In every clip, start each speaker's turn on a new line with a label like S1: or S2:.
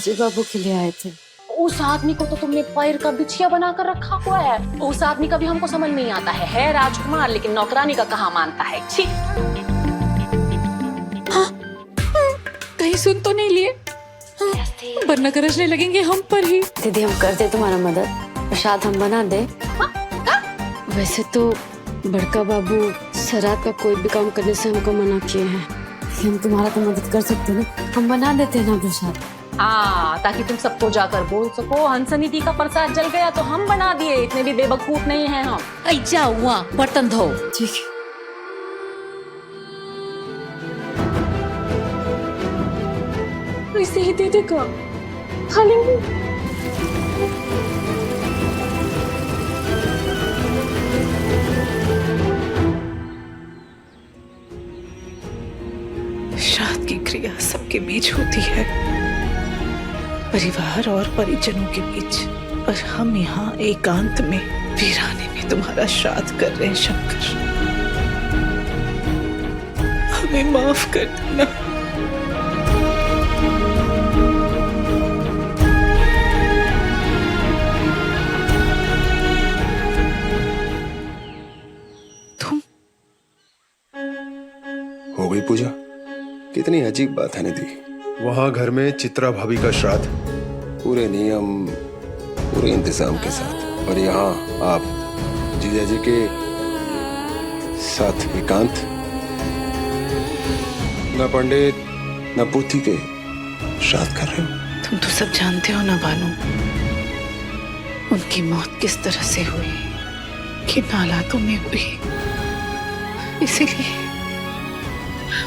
S1: राजीव बाबू के लिए आए थे।
S2: उस आदमी को तो तुमने पैर का बिछिया बनाकर रखा हुआ है। उस आदमी का भी हमको समझ नहीं आता है राजकुमार, लेकिन नौकरानी का कहाँ मानता है। छी।
S1: हाँ, कहीं सुन तो नहीं लिए? हाँ, वरना गरजने लगेंगे हम पर ही। दीदी हम कर दे तुम्हारा मदद, प्रसाद हम बना दे।
S2: हाँ?
S1: वैसे तो बड़का बाबू शराब का कोई भी काम करने से हमको मना किए हैं। हम तुम्हारा तो मदद कर सकते हैं, हम बना देते हैं ना प्रसाद।
S2: हाँ, ताकि तुम सबको जाकर बोल सको हंसनिधि का प्रसाद जल गया तो हम बना दिए। इतने भी बेवकूफ नहीं हैं हम।
S1: जाओ वहाँ बर्तन धो। ठीक है।
S2: इसे ही दे देगा, खा लेंगे।
S3: श्राद्ध की क्रिया सबके बीच होती है, परिवार और परिजनों के बीच, पर हम यहाँ एकांत में वीराने में तुम्हारा श्राद्ध कर रहे हैं। शंकर, हमें माफ कर देना। तुम
S4: हो गई पूजा? कितनी अजीब बात है निधि। वहां घर में चित्रा भाभी का श्राद्ध, पूरे नियम पूरे इंतजाम के साथ, और यहाँ आप जीजा जी के साथ एकांत, न पंडित न पुथी के श्राद्ध कर रहे हो।
S3: तुम तो सब जानते हो ना बानू, उनकी मौत किस तरह से हुई, किन हालातों में हुई। इसीलिए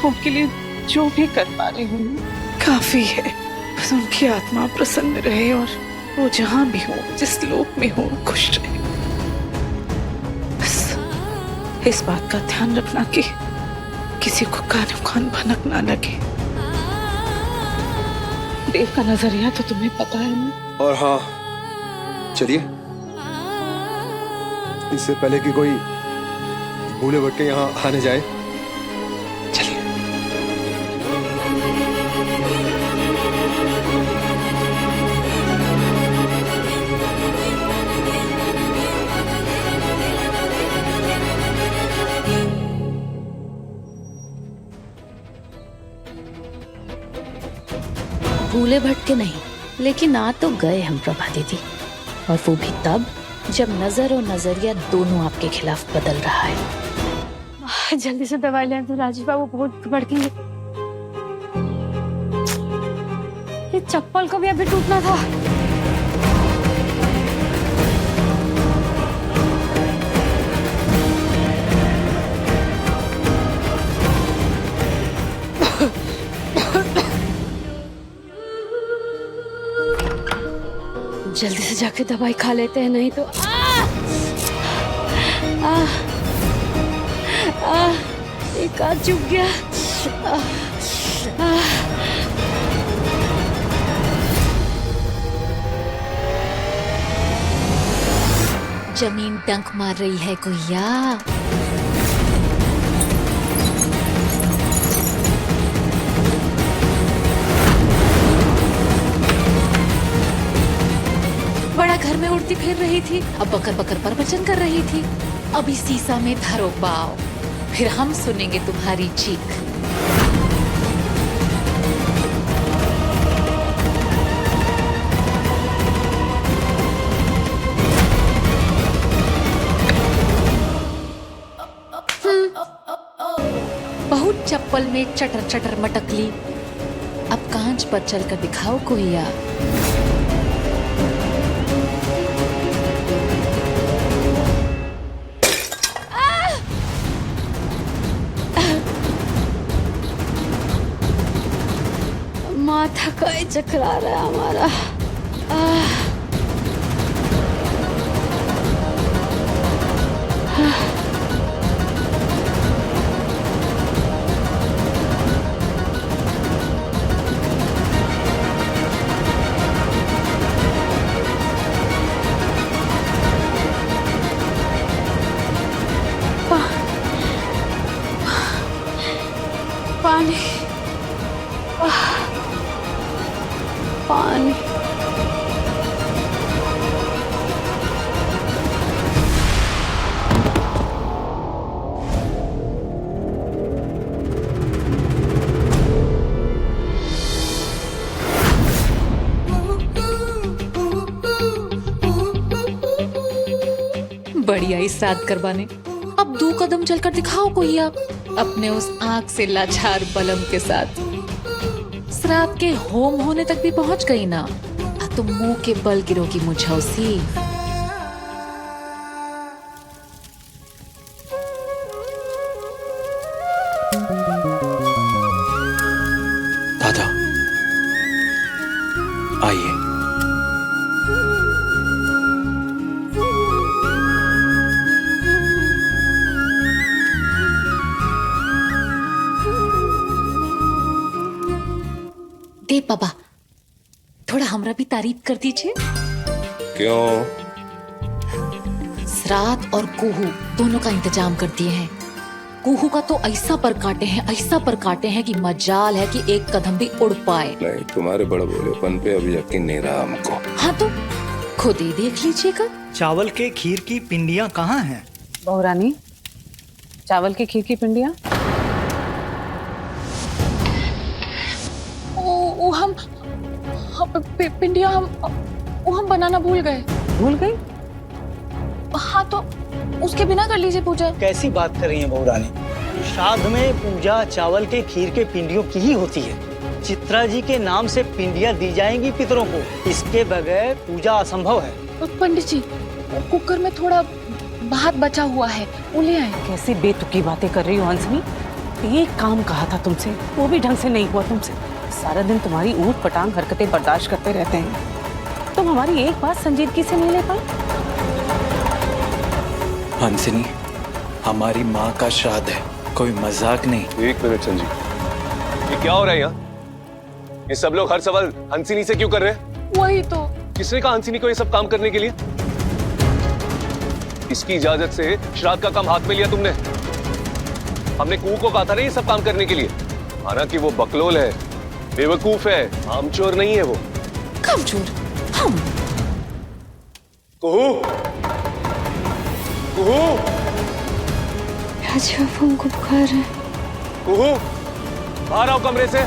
S3: उनके लिए जो भी कर पा रही हूँ काफी है। बस उनकी आत्मा प्रसन्न रहे और वो जहां भी हो, जिस लोक में हो, खुश रहे। बस इस बात का ध्यान रखना कि किसी को कानो कान भनक ना लगे। देव का नजरिया तो तुम्हें पता है ना।
S4: और हाँ, चलिए, इससे पहले कि कोई भूले भटके यहाँ आने जाए, चलिए।
S5: भूले भटके नहीं, लेकिन आ तो गए हम प्रभा दीदी, और वो भी तब जब नजर और नजरिया दोनों आपके खिलाफ बदल रहा है।
S1: जल्दी से दवाई लें तो राजीव बाबू बहुत भड़केंगे। ये चप्पल को भी अभी टूटना था। जल्दी से जाके दवाई खा लेते हैं, नहीं तो एक हाथ चुभ गया।
S5: जमीन डंक मार रही है कोइया। बड़ा घर में उड़ती फिर रही थी, अब बकर बकर पर वचन कर रही थी। अभी सीसा में धरो पाओ, फिर हम सुनेंगे तुम्हारी चीख। बहुत चप्पल में चटर चटर मटक ली, अब कांच पर चलकर दिखाओ कोइया।
S1: माथा का ही चकरा रहा है हमारा। पानी।
S2: पानी।
S5: बढ़िया ही श्राद्ध करवाने। अब 2 कदम चलकर दिखाओ कोई आप अपने उस आंख से लाचार बलम के साथ। श्राद्ध के होम होने तक भी पहुंच गई ना, तो मुंह के बल गिरोगी मुझौसी।
S6: दादा आइए।
S5: दे बाबा, थोड़ा हमरा भी तारीफ कर दीजिए।
S4: क्यों?
S5: श्राद्ध और कुहू दोनों का इंतजाम कर दिए हैं। कुहू का तो ऐसा पर काटे हैं कि मजाल है कि एक कदम भी उड़ पाए।
S4: नहीं, तुम्हारे बड़े बोलेपन पे अभी यकीन नहीं रहा हमको।
S5: हाँ तो खुद ही देख लीजिएगा।
S7: चावल के खीर की पिंडियां कहाँ हैं?
S2: बहू रानी, चावल की खीर की पिंडियां पिंडियां हम बनाना भूल गए। भूल गई? हाँ तो उसके बिना कर लीजिए पूजा।
S7: कैसी बात कर रही हैं बहू रानी? श्राद्ध में पूजा चावल के खीर के पिंडियों की ही होती है। चित्रा जी के नाम से पिंडियां दी जाएंगी पितरों को, इसके बगैर पूजा असंभव है।
S2: पंडित जी, कुकर में थोड़ा भात बचा हुआ है, वो ले आए।
S8: कैसी बेतुकी बातें कर रही हो हंसनी? एक काम कहा था तुमसे, वो भी ढंग से नहीं हुआ तुमसे। सारा दिन तुम्हारी ऊट पटांग हरकतें बर्दाश्त करते रहते हैं। तुम हमारी एक बात संजीदगी से नहीं ले पाए।
S6: हंसिनी, हमारी माँ का श्राद्ध है, कोई मजाक नहीं।
S9: 1 मिनट संजीव, ये क्या हो रहा है यहाँ? ये सब लोग हर सवाल हंसिनी से क्यों कर रहे हैं?
S2: वही तो।
S9: किसने कहा हंसिनी को ये सब काम करने के लिए? इसकी इजाजत से श्राद्ध का काम हाथ में लिया तुमने? हमने कुहू को कहा था ना ये सब काम करने के लिए। हालांकि वो बकलोल है, बेवकूफ है, आमचोर नहीं है वो।
S5: कामचोर हम।
S9: कुहू, कुहू,
S1: राजा हमको बुखार है।
S9: कुहू, बाहर आओ कमरे से।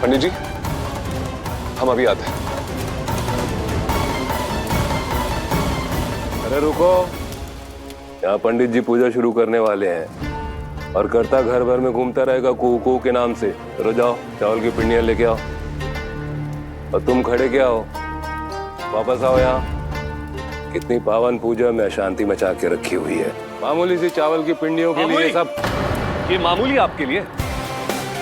S9: पंडित जी, हम अभी आते हैं। अरे रुको, यहाँ पंडित जी पूजा शुरू करने वाले हैं और करता घर भर में घूमता रहेगा कुहू कुहू के नाम से। चलो जाओ, चावल की पिंडियां लेके आओ। और तुम खड़े क्या हो? वापस आओ यहाँ। कितनी पावन पूजा में अशांति मचा के रखी हुई है। मामूली सी चावल की पिंडियों के लिए सब। ये मामूली आपके लिए?